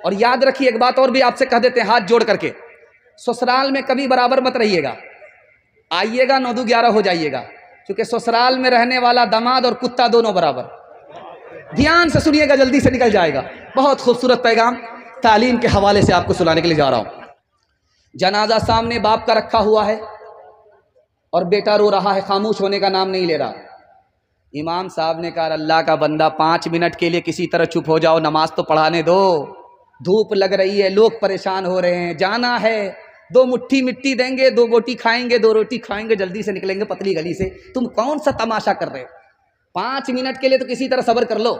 और याद रखिए एक बात और भी आपसे कह देते हैं हाथ जोड़ करके, ससुराल में कभी बराबर मत रहिएगा। आइएगा 9-11 हो जाइएगा, क्योंकि ससुराल में रहने वाला दामाद और कुत्ता दोनों बराबर। ध्यान से सुनिएगा, जल्दी से निकल जाएगा। बहुत खूबसूरत पैगाम तालीम के हवाले से आपको सुनाने के लिए जा रहा हूं। जनाजा सामने बाप का रखा हुआ है और बेटा रो रहा है, खामोश होने का नाम नहीं ले रहा। इमाम साहब ने कहा, अल्लाह का बंदा 5 मिनट के लिए किसी तरह चुप हो जाओ, नमाज तो पढ़ाने दो। धूप लग रही है, लोग परेशान हो रहे हैं, जाना है, 2 मुट्ठी मिट्टी देंगे, 2 गोटी खाएंगे, 2 रोटी खाएंगे, जल्दी से निकलेंगे पतली गली से। तुम कौन सा तमाशा कर रहे हो? 5 मिनट के लिए तो किसी तरह सब्र कर लो।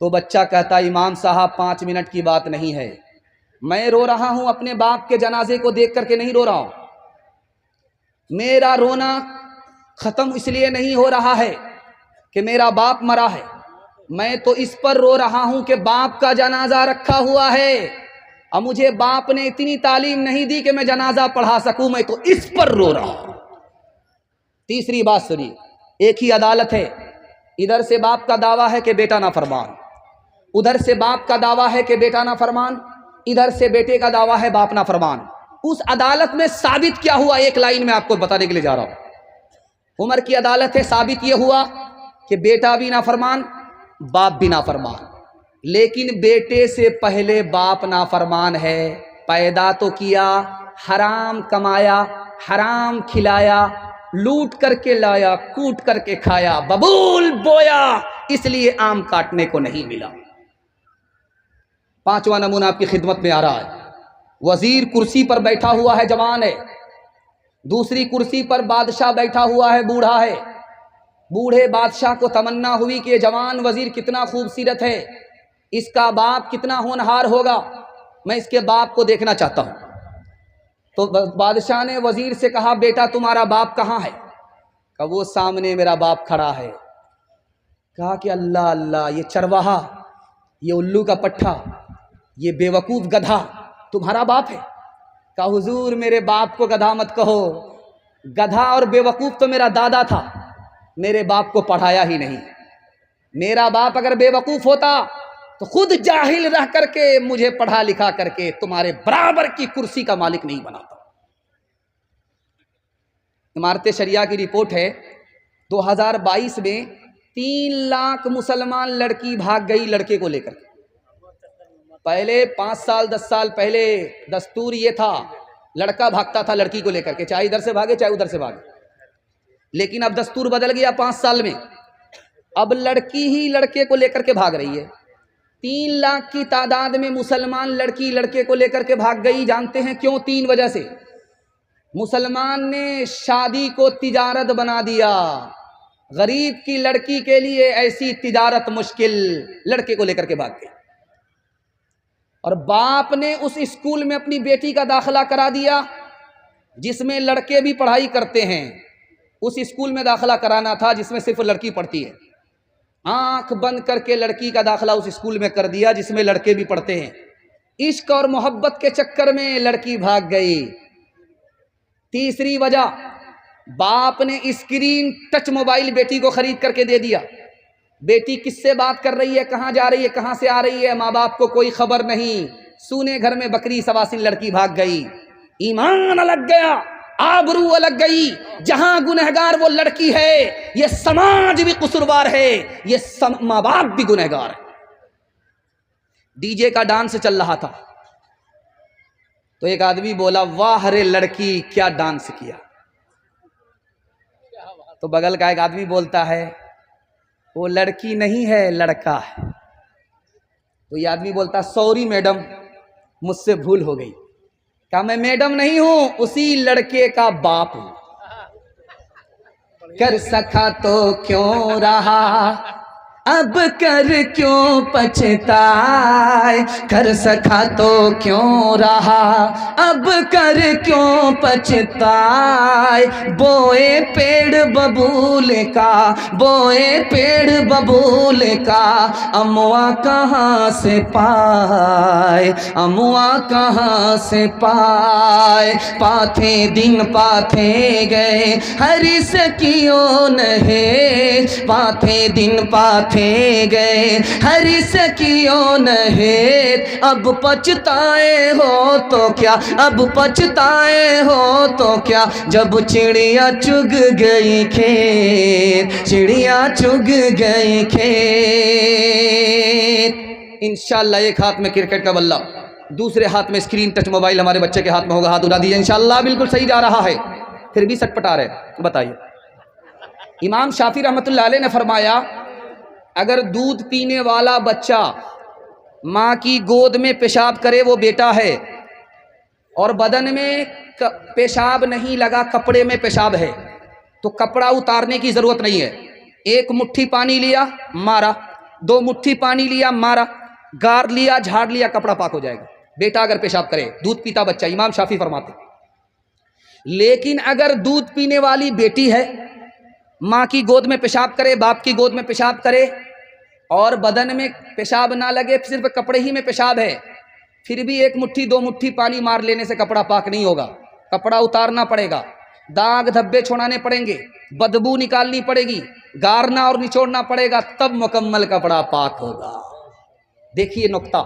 तो बच्चा कहता, इमाम साहब 5 मिनट की बात नहीं है, मैं रो रहा हूं अपने बाप के जनाजे को देख करके नहीं रो रहा हूं। मेरा रोना खत्म इसलिए नहीं हो रहा है कि मेरा बाप मरा है, मैं तो इस पर रो रहा हूं कि बाप का जनाजा रखा हुआ है और मुझे बाप ने इतनी तालीम नहीं दी कि मैं जनाजा पढ़ा सकूं, मैं तो इस पर रो रहा हूं। तीसरी बात सुनिए, एक ही अदालत है, इधर से बाप का दावा है कि बेटा नाफरमान, उधर से बाप का दावा है कि बेटा नाफरमान, इधर से बेटे का दावा है बाप नाफरमान। उस अदालत में साबित क्या हुआ, एक लाइन में आपको बताने के लिए जा रहा हूं। उमर की अदालत है, साबित यह हुआ कि बेटा भी नाफरमान, बाप भी नाफरमान, लेकिन बेटे से पहले बाप नाफरमान है। पैदा तो किया, हराम कमाया, हराम खिलाया, लूट करके लाया, कूट करके खाया, बबूल बोया, इसलिए आम काटने को नहीं मिला। 5वां नमूना आपकी खिदमत में आ रहा है। वजीर कुर्सी पर बैठा हुआ है, जवान है। दूसरी कुर्सी पर बादशाह बैठा हुआ है, बूढ़ा है। बूढ़े बादशाह को तमन्ना हुई कि जवान वजीर कितना खूबसूरत है, इसका बाप कितना होनहार होगा, मैं इसके बाप को देखना चाहता हूं। तो बादशाह ने वजीर से कहा, बेटा तुम्हारा बाप कहाँ है? कहा, वो सामने मेरा बाप खड़ा है। कहा कि अल्लाह अल्लाह, ये चरवाहा, ये उल्लू का पट्ठा, ये बेवकूफ़ गधा तुम्हारा बाप है? कहा, हुजूर मेरे बाप को गधा मत कहो, गधा और बेवकूफ़ तो मेरा दादा था, मेरे बाप को पढ़ाया ही नहीं। मेरा बाप अगर बेवकूफ़ होता तो खुद जाहिल रह करके मुझे पढ़ा लिखा करके तुम्हारे बराबर की कुर्सी का मालिक नहीं बनाता। इमारत शरिया की रिपोर्ट है, 2022 में 3 लाख मुसलमान लड़की भाग गई लड़के को लेकर। पहले 5 साल 10 साल पहले दस्तूर ये था, लड़का भागता था लड़की को लेकर के, चाहे इधर से भागे चाहे उधर से भागे। लेकिन अब दस्तूर बदल गया 5 साल में, अब लड़की ही लड़के को लेकर के भाग रही है। 3 लाख की तादाद में मुसलमान लड़की लड़के को लेकर के भाग गई। जानते हैं क्यों? 3 वजह से। मुसलमान ने शादी को तिजारत बना दिया। गरीब की लड़की के लिए ऐसी तिजारत मुश्किल, लड़के को लेकर के भाग गई। और बाप ने उस स्कूल में अपनी बेटी का दाखिला करा दिया जिसमें लड़के भी पढ़ाई करते हैं। उस स्कूल में दाखिला कराना था जिसमें सिर्फ लड़की पढ़ती है। आंख बंद करके लड़की का दाखिला उस स्कूल में कर दिया जिसमें लड़के भी पढ़ते हैं। इश्क और मोहब्बत के चक्कर में लड़की भाग गई। तीसरी वजह, बाप ने स्क्रीन टच मोबाइल बेटी को खरीद करके दे दिया। बेटी किससे बात कर रही है, कहाँ जा रही है, कहाँ से आ रही है, माँ बाप को कोई खबर नहीं। सूने घर में बकरी सवासिन लड़की भाग गई। ईमान अलग गया, आबरू अलग गई। जहां गुनहगार वो लड़की है, ये समाज भी कसूरवार है, ये माँ बाप भी गुनहगार है। डीजे का डांस चल रहा था तो एक आदमी बोला, वाह रे लड़की क्या डांस किया। तो बगल का एक आदमी बोलता है, वो लड़की नहीं है लड़का है। तो ये आदमी बोलता, सॉरी मैडम मुझसे भूल हो गई। कहा, मैं मैडम नहीं हूं, उसी लड़के का बाप हूं। कर सका तो क्यों रहा, अब कर क्यों पछताए। कर सका तो क्यों रहा, अब कर क्यों पछताए। बोए पेड़ बबूल का, बोए पेड़ बबूल का, अमुआ कहाँ से पाए, अमुआ कहाँ से पाए। पाथे दिन पाथे गए हरी सकियो नहे, पाथे दिन पाथे थे गए हर सखियों नहेर, अब पछताए हो तो क्या, अब पछताए हो तो क्या, जब चिड़िया चुग गई खेत, चिड़िया चुग गई खेत। इंशाल्लाह एक हाथ में क्रिकेट का बल्ला, दूसरे हाथ में स्क्रीन टच मोबाइल हमारे बच्चे के हाथ में होगा, हाथ उड़ा दीजिए। इंशाल्लाह बिल्कुल सही जा रहा है, फिर भी सटपटा रहे। बताइए, इमाम शाफी रहमतुल्लाह अलैह ने फरमाया, अगर दूध पीने वाला बच्चा माँ की गोद में पेशाब करे वो बेटा है, और बदन में पेशाब नहीं लगा, कपड़े में पेशाब है, तो कपड़ा उतारने की ज़रूरत नहीं है। एक मुट्ठी पानी लिया मारा, 2 मुट्ठी पानी लिया मारा, गार लिया झाड़ लिया, कपड़ा पाक हो जाएगा। बेटा अगर पेशाब करे, दूध पीता बच्चा, इमाम शाफी फरमाते। लेकिन अगर दूध पीने वाली बेटी है, माँ की गोद में पेशाब करे, बाप की गोद में पेशाब करे, और बदन में पेशाब ना लगे, सिर्फ कपड़े ही में पेशाब है, फिर भी 1 मुट्ठी 2 मुट्ठी पानी मार लेने से कपड़ा पाक नहीं होगा। कपड़ा उतारना पड़ेगा, दाग धब्बे छोड़ाने पड़ेंगे, बदबू निकालनी पड़ेगी, गारना और निचोड़ना पड़ेगा, तब मुकम्मल कपड़ा पाक होगा। देखिए नुक्ता,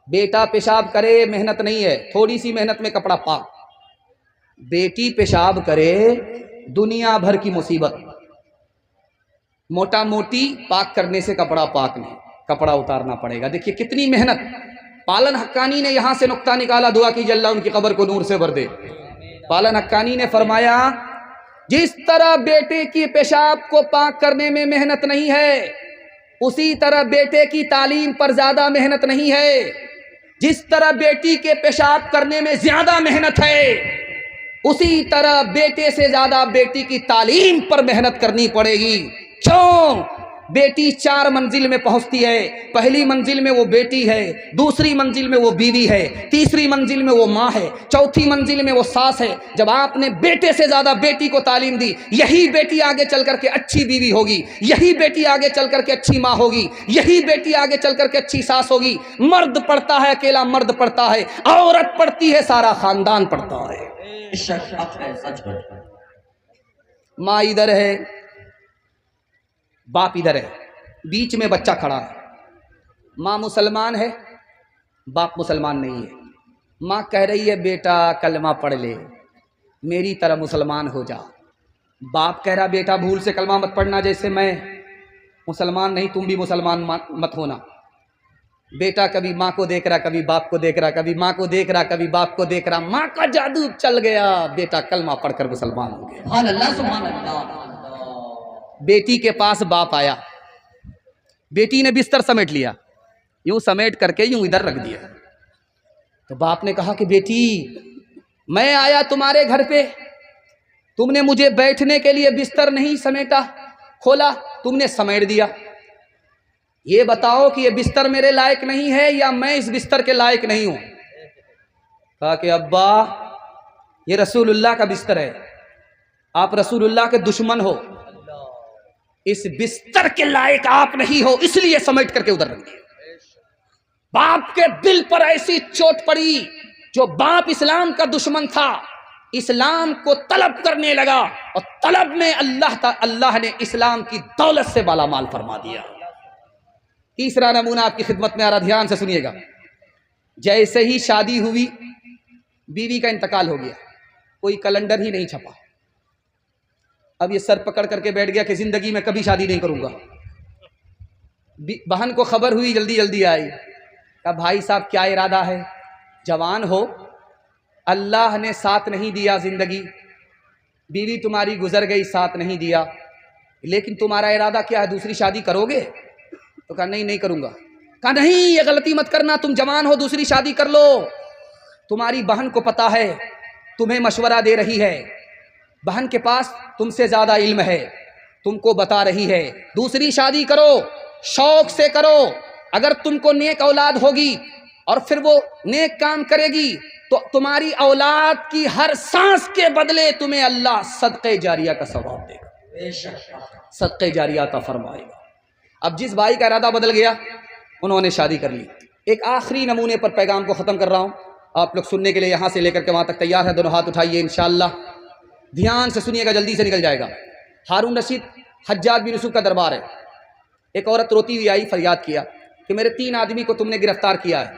बेटा पेशाब करे मेहनत नहीं है, थोड़ी सी मेहनत में कपड़ा पाक। बेटी पेशाब करे दुनिया भर की मुसीबत, मोटा मोटी पाक करने से कपड़ा पाक नहीं, कपड़ा उतारना पड़ेगा। देखिए कितनी मेहनत। पालन हक्कानी ने यहां से नुक्ता निकाला, दुआ कीजिए अल्लाह उनकी कब्र को नूर से भर दे। पालन हक्कानी ने फरमाया, जिस तरह बेटे की पेशाब को पाक करने में मेहनत नहीं है, उसी तरह बेटे की तालीम पर ज्यादा मेहनत नहीं है। जिस तरह बेटी के पेशाब करने में ज्यादा मेहनत है, उसी तरह बेटे से ज्यादा बेटी की तालीम पर मेहनत करनी पड़ेगी। क्यों? बेटी 4 मंजिल में पहुंचती है। पहली मंजिल में वो बेटी है, दूसरी मंजिल में वो बीवी है, तीसरी मंजिल में वो माँ है, चौथी मंजिल में वो सास है। जब आपने बेटे से ज्यादा बेटी को तालीम दी, यही बेटी आगे चल करके अच्छी बीवी होगी, यही बेटी आगे चल करके अच्छी माँ होगी, यही बेटी आगे चल करके अच्छी सास होगी। मर्द पढ़ता है, अकेला मर्द पढ़ता है, औरत पढ़ती है, सारा खानदान पढ़ता है। माँ इधर है, बाप इधर है, बीच में बच्चा खड़ा है। माँ मुसलमान है, बाप मुसलमान नहीं है। माँ कह रही है बेटा कलमा पढ़ ले, मेरी तरह मुसलमान हो जा। बाप कह रहा बेटा भूल से कलमा मत पढ़ना, जैसे मैं मुसलमान नहीं तुम भी मुसलमान मत होना। बेटा कभी माँ को देख रहा, कभी बाप को देख रहा, कभी माँ को देख रहा, कभी बाप को देख रहा। माँ का जादू चल गया, बेटा कलमा पढ़कर मुसलमान हो गया। सुभान अल्लाह, सुभान अल्लाह। बेटी के पास बाप आया, बेटी ने बिस्तर समेट लिया, यूं समेट करके यूं इधर रख दिया। तो बाप ने कहा कि बेटी मैं आया तुम्हारे घर पे, तुमने मुझे बैठने के लिए बिस्तर नहीं समेटा, खोला, तुमने समेट दिया। ये बताओ कि ये बिस्तर मेरे लायक नहीं है या मैं इस बिस्तर के लायक नहीं हूं? कहा कि अब्बा ये रसूलुल्लाह का बिस्तर है, आप रसूलुल्लाह के दुश्मन हो, इस बिस्तर के लायक आप नहीं हो, इसलिए समेट करके उधर रख दिया। बाप के दिल पर ऐसी चोट पड़ी, जो बाप इस्लाम का दुश्मन था, इस्लाम को तलब करने लगा, और तलब में अल्लाह ने इस्लाम की दौलत से मालामाल फरमा दिया। तीसरा नमूना आपकी खिदमत में आ रहा, ध्यान से सुनिएगा। जैसे ही शादी हुई, बीवी का इंतकाल हो गया, कोई कैलेंडर ही नहीं छपा। अब ये सर पकड़ करके बैठ गया कि जिंदगी में कभी शादी नहीं करूंगा। बहन को खबर हुई, जल्दी जल्दी आई, कहा भाई साहब क्या इरादा है? जवान हो, अल्लाह ने साथ नहीं दिया जिंदगी, बीवी तुम्हारी गुजर गई, साथ नहीं दिया, लेकिन तुम्हारा इरादा क्या है, दूसरी शादी करोगे? तो कहा नहीं करूंगा। कहा नहीं, ये गलती मत करना, तुम जवान हो, दूसरी शादी कर लो। तुम्हारी बहन को पता है, तुम्हें मशवरा दे रही है, बहन के पास तुमसे ज्यादा इल्म है, तुमको बता रही है दूसरी शादी करो, शौक से करो। अगर तुमको नेक औलाद होगी और फिर वो नेक काम करेगी, तो तुम्हारी औलाद की हर सांस के बदले तुम्हें अल्लाह सदक़े जारिया का सवाब देगा, सदक़े जारिया अता फरमाएगा। अब जिस भाई का इरादा बदल गया, उन्होंने शादी कर ली। एक आखिरी नमूने पर पैगाम को ख़त्म कर रहा हूँ, आप लोग सुनने के लिए यहाँ से लेकर के वहाँ तक तैयार है? दोनों हाथ उठाइए, इंशाअल्लाह ध्यान से सुनिएगा, जल्दी से निकल जाएगा। हारून रशीद हज्जाज बिन यूसुफ का दरबार है, एक औरत रोती हुई आई, फरियाद किया कि मेरे 3 आदमी को तुमने गिरफ्तार किया है,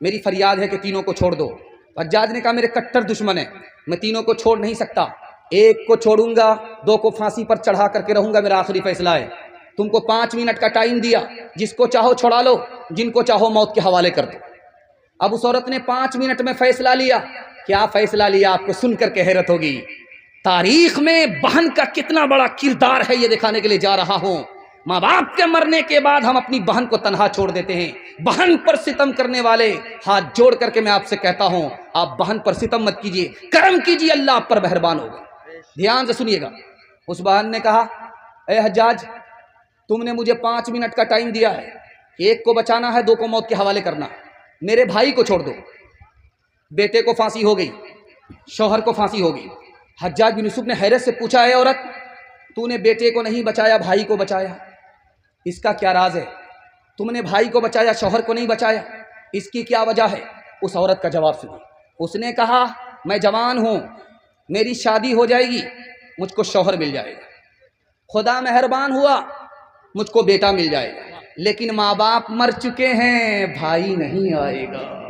मेरी फरियाद है कि तीनों को छोड़ दो। हज्जाज ने कहा मेरे कट्टर दुश्मन है, मैं तीनों को छोड़ नहीं सकता, एक को छोड़ूंगा, 2 को फांसी पर चढ़ा करके रहूंगा, मेरा आखिरी फैसला है। तुमको 5 मिनट का टाइम दिया, जिसको चाहो छोड़ा लो, जिनको चाहो मौत के हवाले कर दो। अब उस औरत ने 5 मिनट में फैसला लिया। क्या फैसला लिया आपको सुनकर के हैरत होगी। तारीख में बहन का कितना बड़ा किरदार है ये दिखाने के लिए जा रहा हूं। माँ बाप के मरने के बाद हम अपनी बहन को तनहा छोड़ देते हैं। बहन पर सितम करने वाले, हाथ जोड़ करके मैं आपसे कहता हूं, आप बहन पर सितम मत कीजिए, कर्म कीजिए, अल्लाह आप पर मेहरबान होगा। ध्यान से सुनिएगा। उस बहन ने कहा, ए हज्जाज, तुमने मुझे 5 मिनट का टाइम दिया है, एक को बचाना है, 2 को मौत के हवाले करना, मेरे भाई को छोड़ दो। बेटे को फांसी हो गई, शौहर को फांसी हो गई। हज्जाज बिन यूसुफ ने हैरत से पूछा, है औरत, तूने बेटे को नहीं बचाया, भाई को बचाया, इसका क्या राज है? तुमने भाई को बचाया, शौहर को नहीं बचाया, इसकी क्या वजह है? उस औरत का जवाब सुनिए। उसने कहा, मैं जवान हूं, मेरी शादी हो जाएगी, मुझको शौहर मिल जाएगा, खुदा मेहरबान हुआ मुझको बेटा मिल जाएगा, लेकिन माँ बाप मर चुके हैं, भाई नहीं आएगा।